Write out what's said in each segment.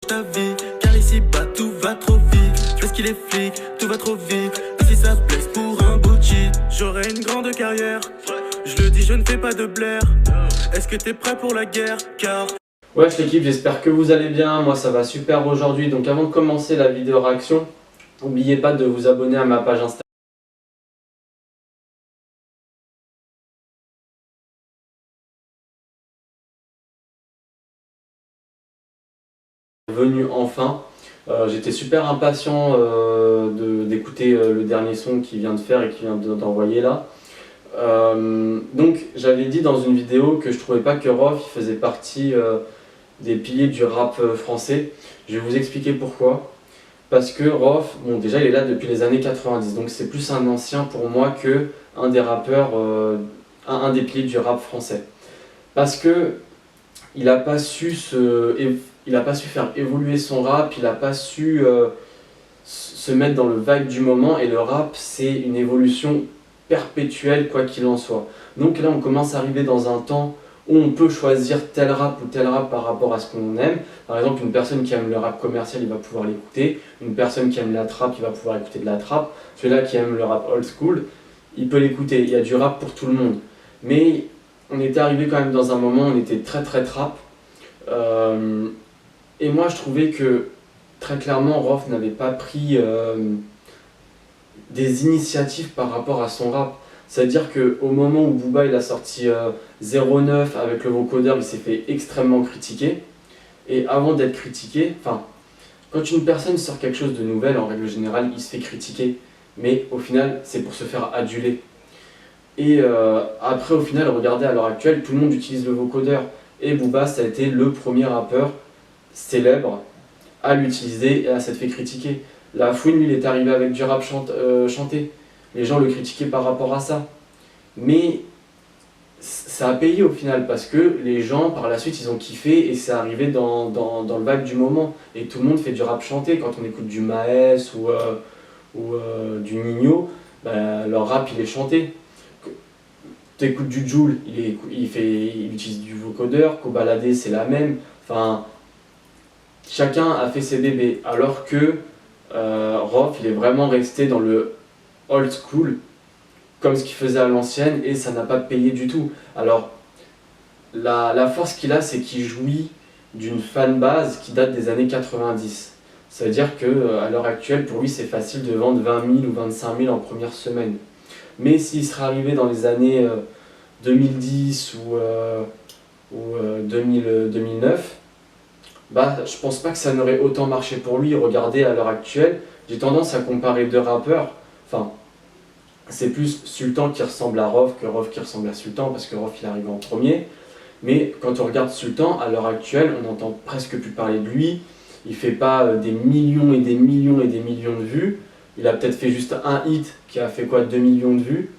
ta vie, car ici-bas tout va trop vite. Je sais qu'il est flic, tout va trop vite. Et si ça blesse pour un beau cheat, j'aurai une grande carrière. Je le dis, je ne fais pas de blaire. Est-ce que t'es prêt pour la guerre? Car wesh l'équipe, j'espère que vous allez bien, moi ça va super aujourd'hui. Donc avant de commencer la vidéo réaction, n'oubliez pas de vous abonner à ma page Instagram. Venu enfin, j'étais super impatient d'écouter le dernier son qu'il vient de faire et qu'il vient d'envoyer là. Donc j'avais dit dans une vidéo que je trouvais pas que Rof il faisait partie des piliers du rap français. Je vais vous expliquer pourquoi. Parce que Rof, bon déjà il est là depuis les années 90, donc c'est plus un ancien pour moi que un des rappeurs, un des piliers du rap français. Parce que il n'a pas su faire évoluer son rap, il n'a pas su se mettre dans le vibe du moment, et le rap c'est une évolution perpétuelle quoi qu'il en soit. Donc là on commence à arriver dans un temps où on peut choisir tel rap ou tel rap par rapport à ce qu'on aime. Par exemple, une personne qui aime le rap commercial, il va pouvoir l'écouter. Une personne qui aime la trap, il va pouvoir écouter de la trap. Celui-là qui aime le rap old school, il peut l'écouter. Il y a du rap pour tout le monde. Mais on était arrivé quand même dans un moment où on était très très trap. Et moi je trouvais que très clairement Rof n'avait pas pris des initiatives par rapport à son rap. C'est-à-dire qu'au moment où Booba il a sorti 09 avec le vocodeur, il s'est fait extrêmement critiquer. Et avant d'être critiqué, quand une personne sort quelque chose de nouvel, en règle générale, il se fait critiquer. Mais au final, c'est pour se faire aduler. Et après, au final, regardez, à l'heure actuelle, tout le monde utilise le vocodeur. Et Booba, ça a été le premier rappeur célèbre à l'utiliser et à s'être fait critiquer. La Fouine, il est arrivé avec du rap chanté. Les gens le critiquaient par rapport à ça. Mais ça a payé au final parce que les gens par la suite ils ont kiffé et c'est arrivé dans le vibe du moment. Et tout le monde fait du rap chanté. Quand on écoute du Maes ou du Nino, leur rap il est chanté. Tu écoutes du Jul, il utilise du vocodeur. Kobalade c'est la même. Chacun a fait ses bébés. Alors que Rof il est vraiment resté dans le old school, comme ce qu'il faisait à l'ancienne, et ça n'a pas payé du tout. Alors, la force qu'il a, c'est qu'il jouit d'une fanbase qui date des années 90. Ça veut dire qu'à l'heure actuelle, pour lui, c'est facile de vendre 20 000 ou 25 000 en première semaine. Mais s'il serait arrivé dans les années 2010 ou 2009, je pense pas que ça n'aurait autant marché pour lui. Regardez, à l'heure actuelle, j'ai tendance à comparer deux rappeurs. C'est plus Sultan qui ressemble à Rof que Rof qui ressemble à Sultan, parce que Rof il arrive en premier. Mais quand on regarde Sultan, à l'heure actuelle, on n'entend presque plus parler de lui. Il fait pas des millions et des millions et des millions de vues. Il a peut-être fait juste un hit qui a fait 2 millions de vues.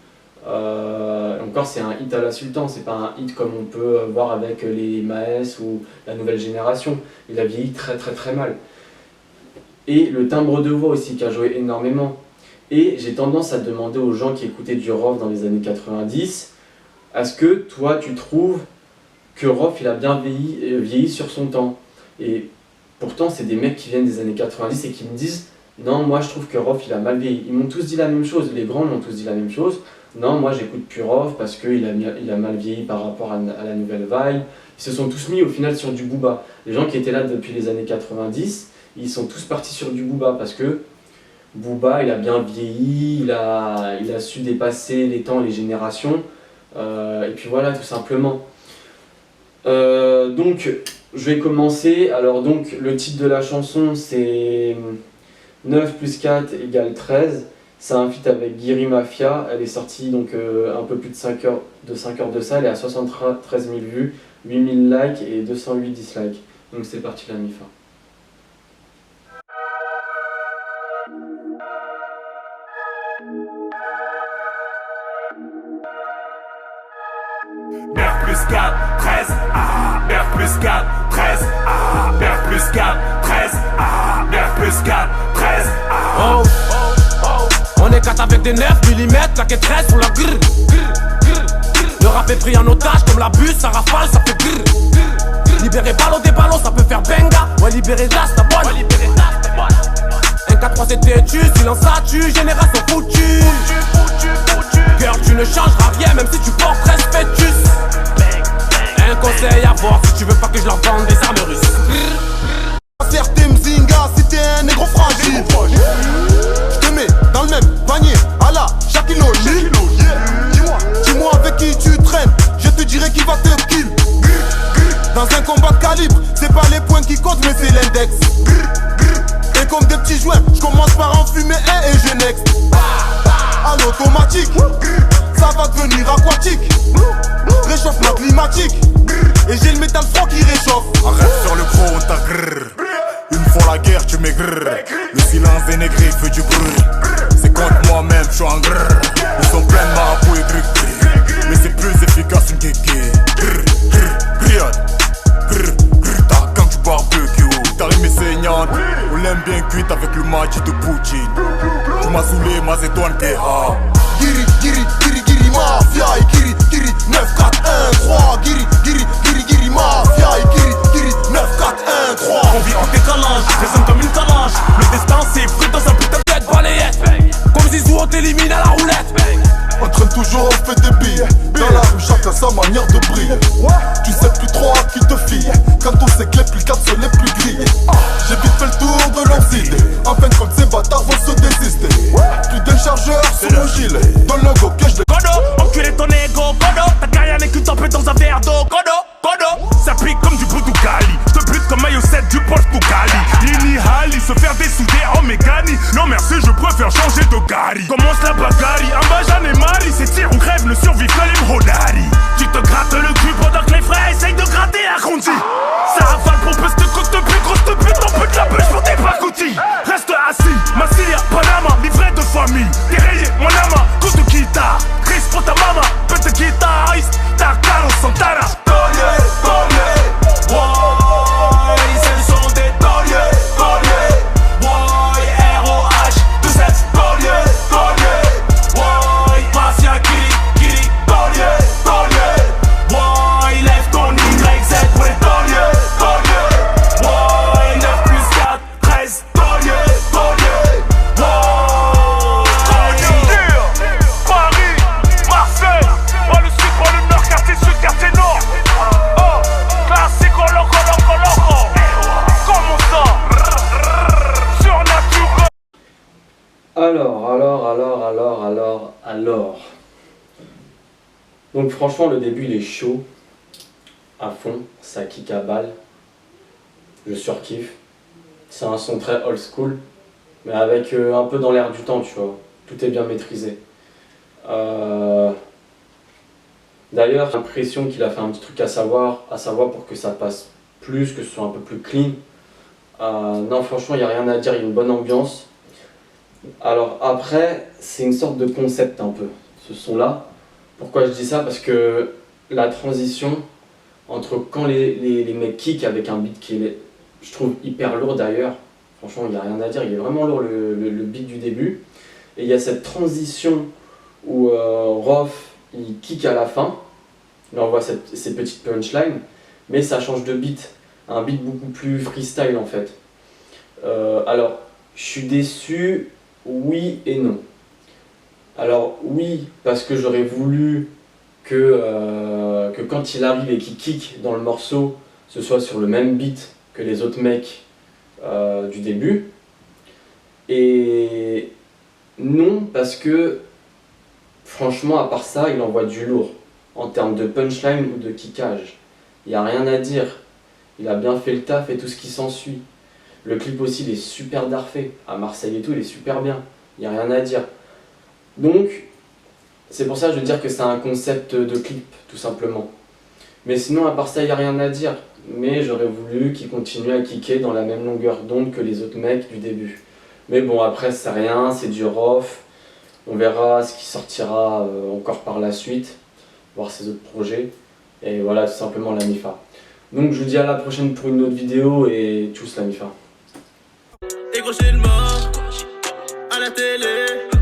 Encore c'est un hit à la Sultan, c'est pas un hit comme on peut voir avec les Maes ou la nouvelle génération. Il a vieilli très très très mal. Et le timbre de voix aussi qui a joué énormément. Et j'ai tendance à demander aux gens qui écoutaient du Rof dans les années 90, est-ce que toi tu trouves que Rof il a bien vieilli sur son temps? Et pourtant c'est des mecs qui viennent des années 90 et qui me disent non, moi je trouve que Rof il a mal vieilli. Ils m'ont tous dit la même chose, les grands m'ont tous dit la même chose. Non, moi j'écoute plus Rof parce qu'il a mal vieilli par rapport à la nouvelle vibe. Ils se sont tous mis au final sur du Booba. Les gens qui étaient là depuis les années 90, ils sont tous partis sur du Booba parce que Booba il a bien vieilli, il a su dépasser les temps et les générations, et puis voilà tout simplement. Donc je vais commencer. Alors donc le titre de la chanson c'est 9 plus 4 égale 13. C'est un feat avec Guiri Mafia. Elle est sortie donc un peu plus de 5 heures de ça. Elle est à 73 000 vues, 8 000 likes et 208 dislikes. Donc c'est parti la mi-fin. Plus 4, 13, 9 plus 4, 13, 9 plus 4, 13, 9 plus 4, 13, On est 4 avec des 9 mm, claqué 13 pour la grrr. Le rap est pris en otage comme la bus, ça rafale, ça fait grrr. Libérer ballon des ballons, ça peut faire benga. Ouais, libérer Rasta Boy. Un 4-3 c'est têtu, silence ça tue, génération foutue. Girl, tu ne changeras rien, même si tu portes 13 fœtus. Un conseil à voir si tu veux pas que je leur vende des armes russes. Certains Mzinga, si t'es un négro fragile, je te mets dans le même panier, à la Shaquille O'Neal. Dis-moi avec qui tu traînes, je te dirai qui va te kill. Dans un combat de calibre, c'est pas les points qui comptent mais c'est l'index. Et comme des petits joints, je commence par en fumer un et je next. À l'automatique, ça va devenir aquatique. Réchauffement climatique, et j'ai le métal froid qui réchauffe. Arrête sur le gros, on t'a grrr. Une fois la guerre, tu m'aigrrr. Le silence dénégré fait du bruit. C'est contre moi-même, je suis en grrr. Ils sont pleins de marabouts et grrr. Mais c'est plus efficace une kéké. Grrr, grrr, grrr, quand tu barbecue. Ta rime est saignante, on l'aime bien cuite avec le magic de Poutine. Tu m'as saoulé, Macédoine Keha. Giri, giri, giri, giri, mafia. Et giri, giri, 9, 4, 1, 3. Giri, giri, giri, giri, mafia. Et giri, giri, 9, 4, 1, 3. On vit en décalage, résonne comme une calage. Le destin c'est fruit dans sa putain de tête balayette. Comme Zizou on t'élimine à la roulette. On traîne toujours, on fait des billes. Dans la rue, chacun sa manière de briller. Tu sais plus trop à qui te fie. Quand on s'éclate, plus 4 sont les plus grillés. J'ai vite fait le tour de l'oxyde. En fin de compte, ces bâtards vont se désister. Plus d'un chargeur sur mon gilet. Donne le go que je l'ai. Kodo, enculé ton ego, Kodo. Ta carrière n'est qu'une tempête dans un verre d'eau, Kodo, Kodo. Ça pique comme du Boudoukali. Te bute comme maillot 7 du Portugali. Lini Hali, se faire dessouder en mécanique. Non merci, je préfère changer de gari. Commence la bagarre, en bas j'en ai marre. C'est tir, on crève, ne survit que les Mrodari. Tu te grattes le cul pendant que les frères essayent de gratter la Conti. Ça rafale pompeuse de côte de pute, grosse de pute, on peut de la bûche pour tes pacoutis. Reste assis, Massilia, Panama, livret de famille. T'es rayé, mon ama, coup de guitare. Chris pour ta mama, petit guitariste. Ta Carlos Santana. Taulier, taulier, boy, ce sont des tauliers, tauliers. Boy, R.O.H, 2-7, taulier, taulier. Boy, Mafia, Kiri, Kiri, taulier, taulier. Boy, lève ton YZ pour les tauliers, taulier. Boy, 9 plus 4, 13, taulier, taulier. Boy, Paris, Marseille, moi le sud, moi le nord, quartier sud, quartier nord. Oh, classico, loco, loco, loco. Comment ça? Surnaturel. Alors. Donc franchement, le début il est chaud, à fond, ça kick à balle, je surkiffe. C'est un son très old school, mais avec un peu dans l'air du temps, tu vois. Tout est bien maîtrisé. D'ailleurs, j'ai l'impression qu'il a fait un petit truc à savoir pour que ça passe plus, que ce soit un peu plus clean. Non, franchement, il n'y a rien à dire, il y a une bonne ambiance. Alors après, c'est une sorte de concept un peu, ce son-là. Pourquoi je dis ça? Parce que la transition entre quand les mecs kick avec un beat qui est, je trouve, hyper lourd d'ailleurs. Franchement, il n'y a rien à dire, il est vraiment lourd le beat du début. Et il y a cette transition où Rof, il kick à la fin. Il envoie ces petites punchlines, mais ça change de beat. Un beat beaucoup plus freestyle en fait. Alors, je suis déçu, oui et non. Alors oui, parce que j'aurais voulu que quand il arrive et qu'il kick dans le morceau, ce soit sur le même beat que les autres mecs du début. Et non, parce que franchement, à part ça, il envoie du lourd en termes de punchline ou de kickage. Il n'y a rien à dire. Il a bien fait le taf et tout ce qui s'ensuit. Le clip aussi, il est super darfé. À Marseille et tout, il est super bien. Il n'y a rien à dire. Donc, c'est pour ça que je veux dire que c'est un concept de clip, tout simplement. Mais sinon, à part ça, il n'y a rien à dire. Mais j'aurais voulu qu'il continue à kicker dans la même longueur d'onde que les autres mecs du début. Mais bon, après, c'est rien, c'est du rough. On verra ce qui sortira encore par la suite, voir ses autres projets. Et voilà, tout simplement la MIFA. Donc, je vous dis à la prochaine pour une autre vidéo et tchuss la MIFA. Et gros, j'ai le mort à la télé.